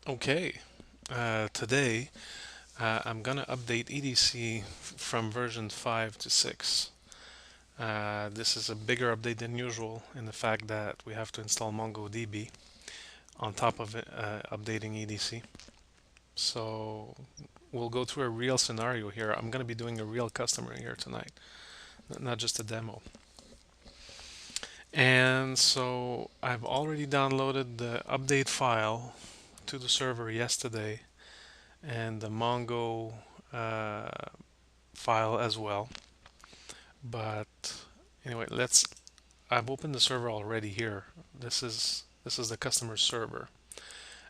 Okay, today I'm going to update EDC from version 5 to 6. This is a bigger update than usual in the fact that we have to install MongoDB on top of it, updating EDC. So we'll go through a real scenario here. I'm going to be doing a real customer here tonight, not just a demo. And so I've already downloaded the update file to the server yesterday and the Mongo uh, file as well. But anyway, I've opened the server already here. This is the customer server,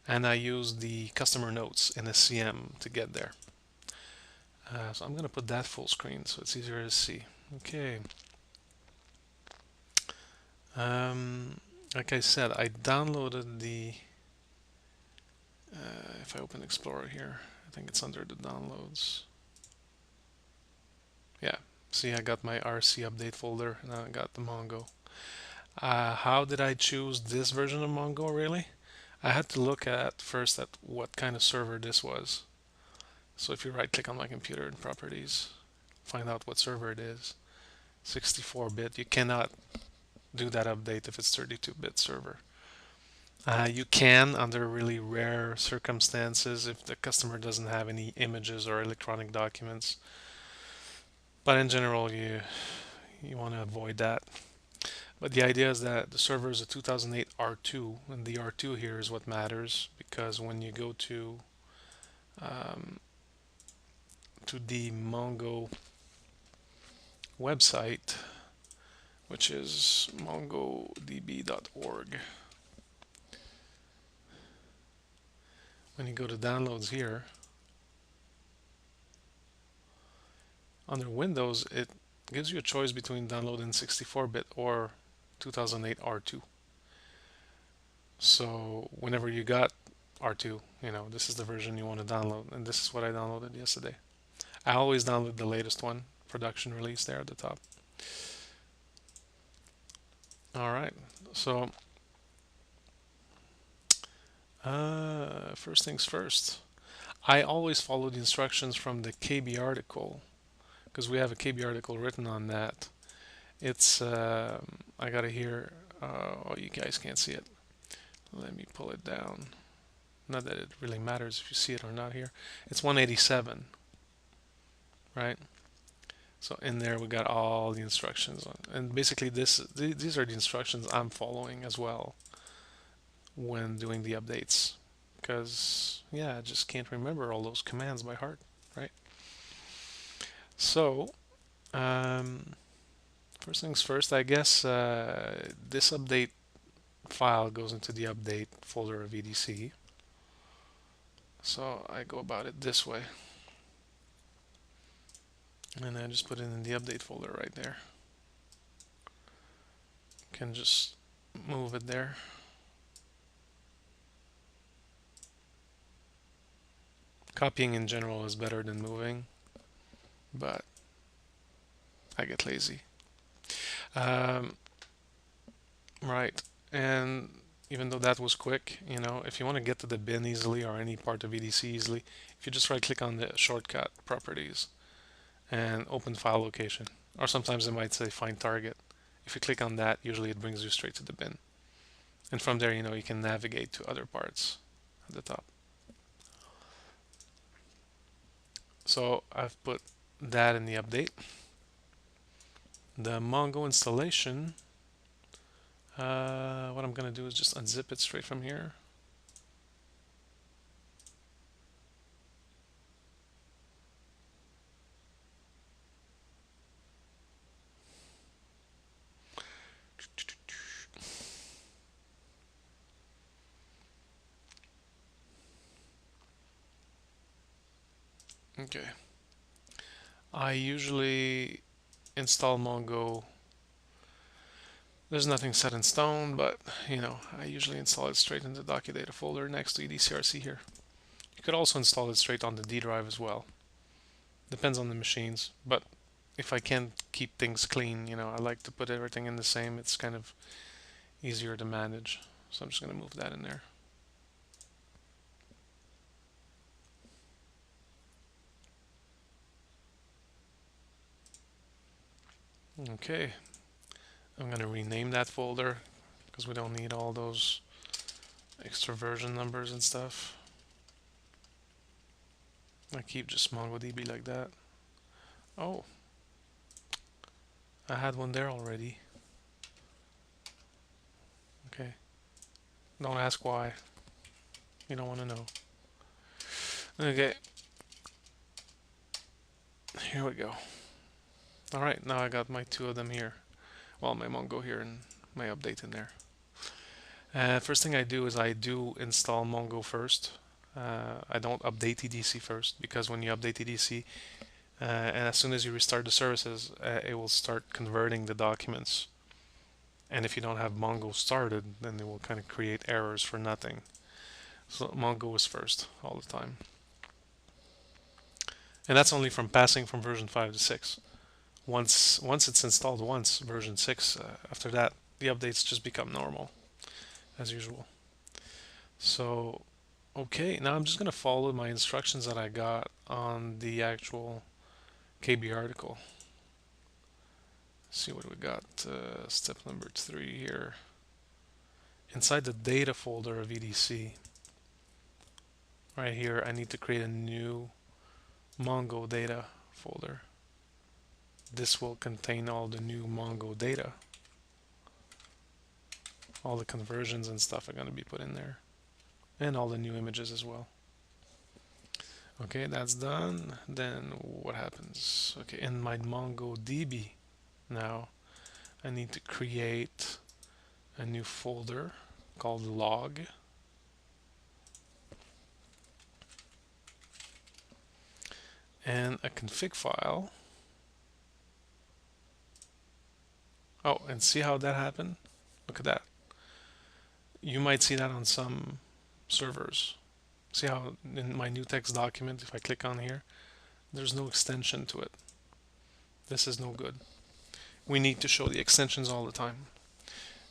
and I use the customer notes in SCM to get there. So I'm going to put that full screen so it's easier to see. Okay. Um, like I said, I downloaded the. If I open Explorer here, I think it's under the downloads. Yeah. See, I got my RC update folder, and I got the Mongo. How did I choose this version of Mongo, really? I had to look at first at what kind of server this was. So if you right click on my computer in properties, find out what server it is. 64-bit. You cannot do that update if it's 32-bit server. You can under really rare circumstances if the customer doesn't have any images or electronic documents. But in general, you want to avoid that. But the idea is that the server is a 2008 R2, and the R2 here is what matters because when you go um, to the Mongo website, which is mongodb.org, when you go to downloads here, under Windows, it gives you a choice between downloading 64-bit or 2008 R2. So whenever you got R2, this is the version you want to download, and this is what I downloaded yesterday. I always download the latest one, production release there at the top. All right, so first things first. I always follow the instructions from the KB article because we have a KB article written on that. It's I got it here. Oh, you guys can't see it. Let me pull it down. Not that it really matters if you see it or not here. It's 187, right? So in there we got all the instructions on, and basically these are the instructions I'm following as well when doing the updates, because yeah, I just can't remember all those commands by heart, right? So um, first things first, I guess this update file goes into the update folder of EDC. So I go about it this way, and I just put it in the update folder right there. Can just move it there. Copying in general is better than moving, but I get lazy. Um, right, and even though that was quick, if you want to get to the bin easily or any part of EDC easily, if you just right click on the shortcut properties and open file location, or sometimes it might say find target. If you click on that, usually it brings you straight to the bin. And from there, you can navigate to other parts at the top. So I've put that in the update. The Mongo installation, what I'm going to do is just unzip it straight from here. Okay. I usually install Mongo. There's nothing set in stone, but I usually install it straight in the docu data folder next to EDCRC here. You could also install it straight on the D drive as well. Depends on the machines, but if I can keep things clean, I like to put everything in the same. It's kind of easier to manage. So I'm just going to move that in there. Okay, I'm going to rename that folder because we don't need all those extra version numbers and stuff. I keep just MongoDB like that. Oh, I had one there already. Okay, don't ask why. You don't want to know. Okay, here we go. All right, now I got my two of them here. Well, my Mongo here and my update in there. First thing I do is I do install Mongo first. I don't update EDC first because when you update EDC, and as soon as you restart the services, it will start converting the documents. And if you don't have Mongo started, then it will kind of create errors for nothing. So Mongo is first all the time. And that's only from passing from version 5 to 6. Once it's installed once, version 6, after that, the updates just become normal, as usual. So, okay, now I'm just going to follow my instructions that I got on the actual KB article. See what we got. Step number 3 here. Inside the data folder of EDC, right here, I need to create a new Mongo data folder. This will contain all the new Mongo data. All the conversions and stuff are going to be put in there. And all the new images as well. Okay, that's done. Then what happens? Okay, in my MongoDB now, I need to create a new folder called log. And a config file. Oh, and see how that happened? Look at that. You might see that on some servers. See how in my new text document, if I click on here, there's no extension to it. This is no good. We need to show the extensions all the time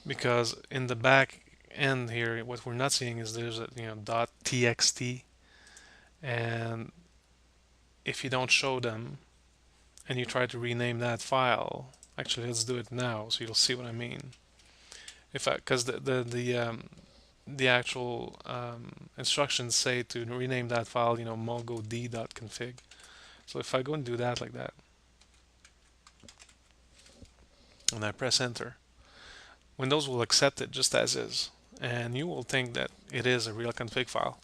because in the back end here, what we're not seeing is there's a .txt, and if you don't show them and you try to rename that file, actually let's do it now so you'll see what I mean. If I, because the actual instructions say to rename that file, mongod.config. So if I go and do that like that, and I press enter, Windows will accept it just as is, and you will think that it is a real config file,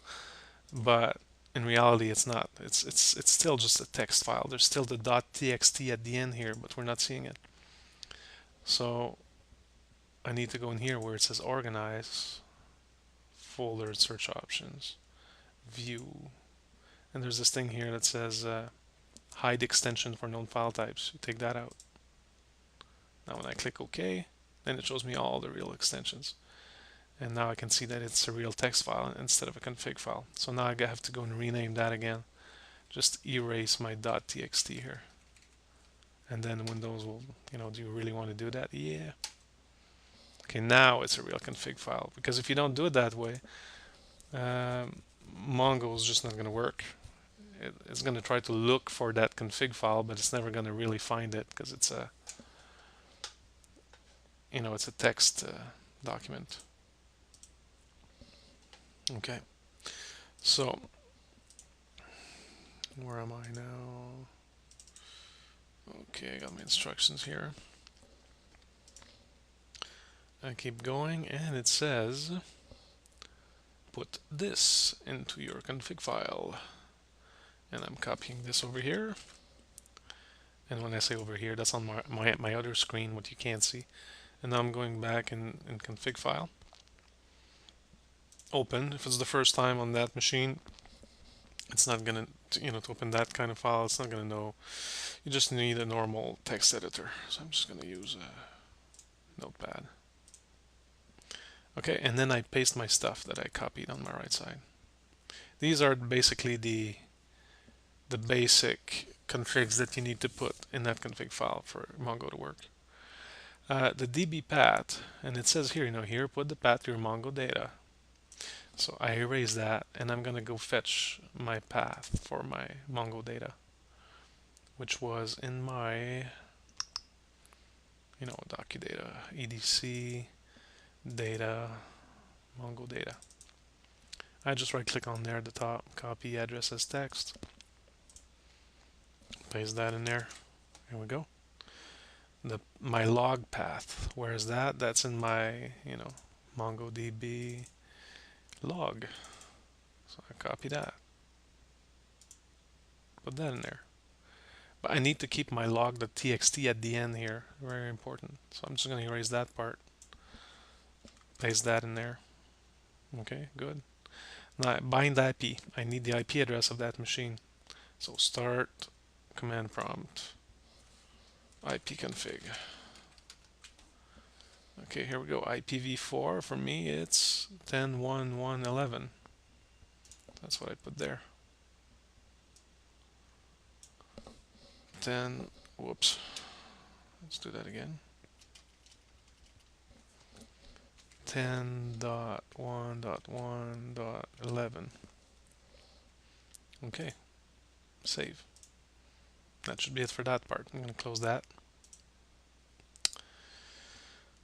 but in reality it's not. It's still just a text file. There's still the .txt at the end here, but we're not seeing it. So I need to go in here where it says organize, folder, search options, view, and there's this thing here that says hide extension for known file types. You take that out. Now when I click OK, then it shows me all the real extensions. And now I can see that it's a real text file instead of a config file. So now I have to go and rename that again. Just erase my .txt here. And then Windows will, do you really want to do that? Yeah. Okay, now it's a real config file. Because if you don't do it that way, Mongo is just not going to work. It's going to try to look for that config file, but it's never going to really find it because it's a, it's a text document. Okay, so where am I now? Okay, I got my instructions here. I keep going, and it says put this into your config file, and I'm copying this over here. And when I say over here, that's on my other screen, what you can't see. And now I'm going back in config file. Open. If it's the first time on that machine, it's not gonna, to open that kind of file, it's not gonna know. You just need a normal text editor. So I'm just gonna use a notepad. Okay, and then I paste my stuff that I copied on my right side. These are basically the basic configs that you need to put in that config file for Mongo to work. The DB path, and it says here, here put the path to your Mongo data. So I erase that, and I'm gonna go fetch my path for my Mongo data, which was in my docudata, EDC, data, Mongo data. I just right click on there at the top, copy address as text, paste that in there. Here we go. My log path, where is that? That's in my, MongoDB log. So I copy that, put that in there. But I need to keep my log.txt at the end here, very important. So I'm just going to erase that part, paste that in there. Okay, good. Now bind IP. I need the IP address of that machine. So start command prompt ipconfig. Okay, here we go. IPv4 for me it's 10.1.1.11. That's what I put there. 10. Whoops. Let's do that again. 10.1.1.11. Okay, save. That should be it for that part. I'm going to close that.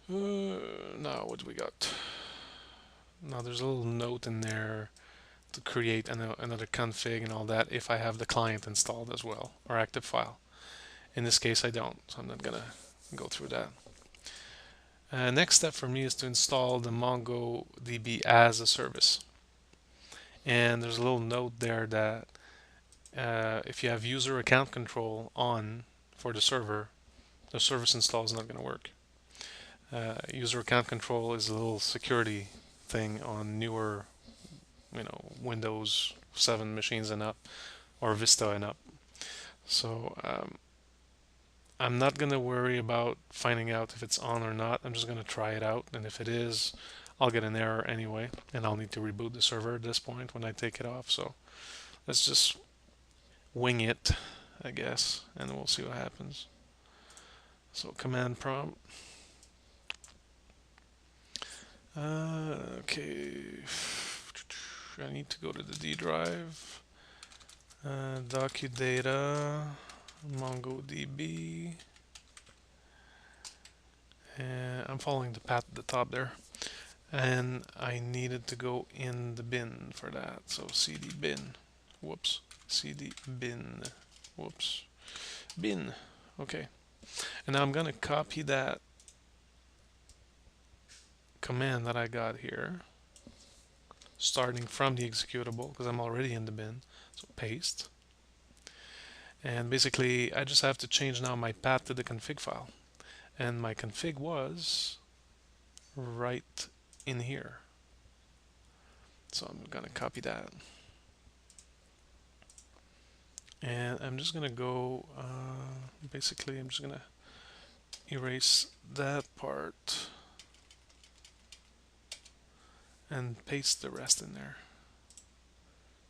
Now what do we got? Now there's a little note in there to create another config and all that if I have the client installed as well, or active file. In this case I don't, so I'm not gonna go through that. Next step for me is to install the MongoDB as a service. And there's a little note there that if you have user account control on for the service install is not going to work. User account control is a little security thing on newer, Windows 7 machines and up, or Vista and up. So I'm not going to worry about finding out if it's on or not. I'm just going to try it out, and if it is, I'll get an error anyway, and I'll need to reboot the server at this point when I take it off. So let's just wing it, I guess, and we'll see what happens. So command prompt. Okay, I need to go to the D drive. Docudata, MongoDB. And I'm following the path at the top there. And I needed to go in the bin for that. So cd bin. Whoops. Cd bin. Whoops. Bin. Okay. And now I'm going to copy that command that I got here, starting from the executable, because I'm already in the bin. So paste. And basically, I just have to change now my path to the config file. And my config was right in here. So I'm going to copy that. And I'm just going to go, basically, I'm just going to erase that part and paste the rest in there.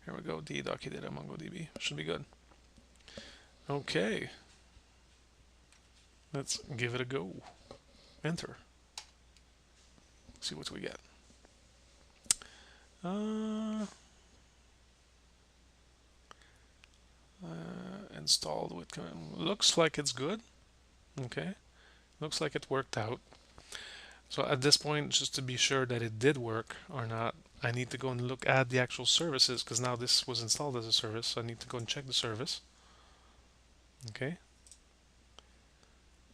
Here we go, docudata MongoDB. Should be good. Okay. Let's give it a go. Enter. See what we get. Installed with command. Looks like it's good. Okay. Looks like it worked out. So at this point, just to be sure that it did work or not, I need to go and look at the actual services, because now this was installed as a service, so I need to go and check the service. Okay.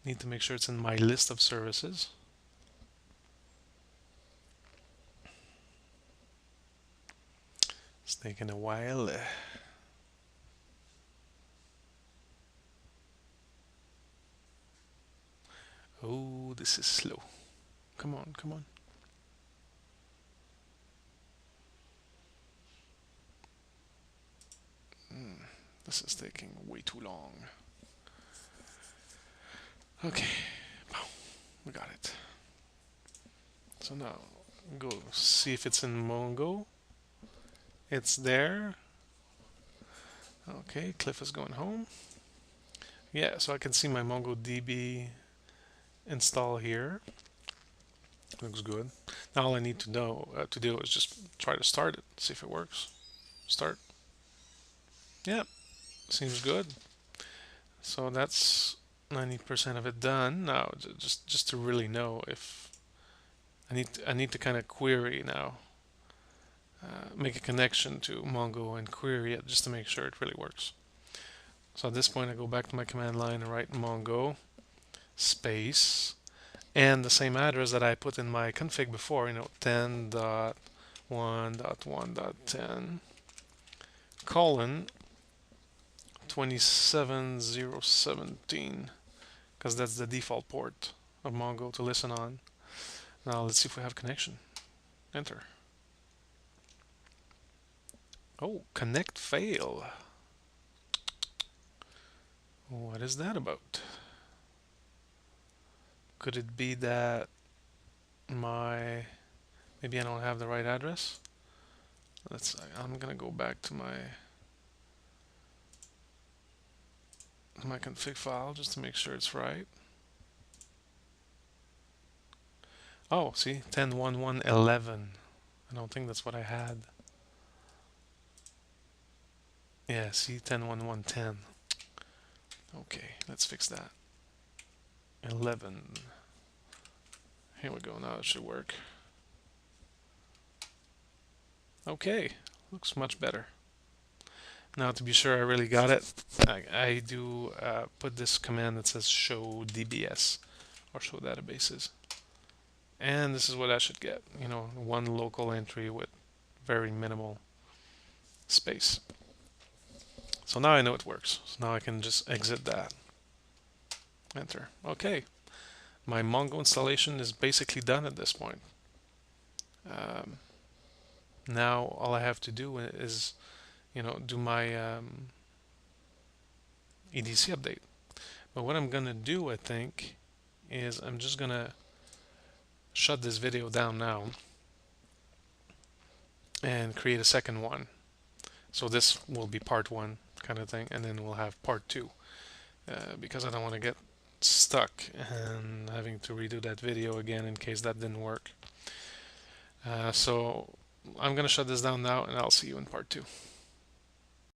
Need to make sure it's in my list of services. It's taking a while. Oh, this is slow. Come on, come on. This is taking way too long. Okay, we got it. So now go see if it's in Mongo. It's there. Okay, Cliff is going home. Yeah, so I can see my MongoDB install here. Looks good. Now all I need to know to do is just try to start it, see if it works. Start. Yeah, seems good. So that's 90% of it done. Now, just to really know if I need to kind of query now, make a connection to Mongo and query it just to make sure it really works. So at this point, I go back to my command line and write Mongo space and the same address that I put in my config before, 10.1.1.10 colon 27017, because that's the default port of Mongo to listen on. Now let's see if we have connection. Enter. Oh, connect fail. What is that about? Could it be that maybe I don't have the right address? I'm gonna go back to my config file just to make sure it's right. Oh, see, 10.1.1.11. I don't think that's what I had. Yeah, see, 10.1.1.10. Okay, let's fix that. 11. Here we go, now it should work. Okay, looks much better. Now to be sure I really got it, I do put this command that says show DBS, or show databases. And this is what I should get, one local entry with very minimal space. So now I know it works. So now I can just exit that. Enter. Okay. My Mongo installation is basically done at this point. Now all I have to do is, do my EDC update. But what I'm gonna do, I think, is I'm just gonna shut this video down now and create a second one. So this will be part 1 kind of thing, and then we'll have part 2, because I don't want to get stuck and having to redo that video again in case that didn't work. So I'm gonna shut this down now, and I'll see you in part 2.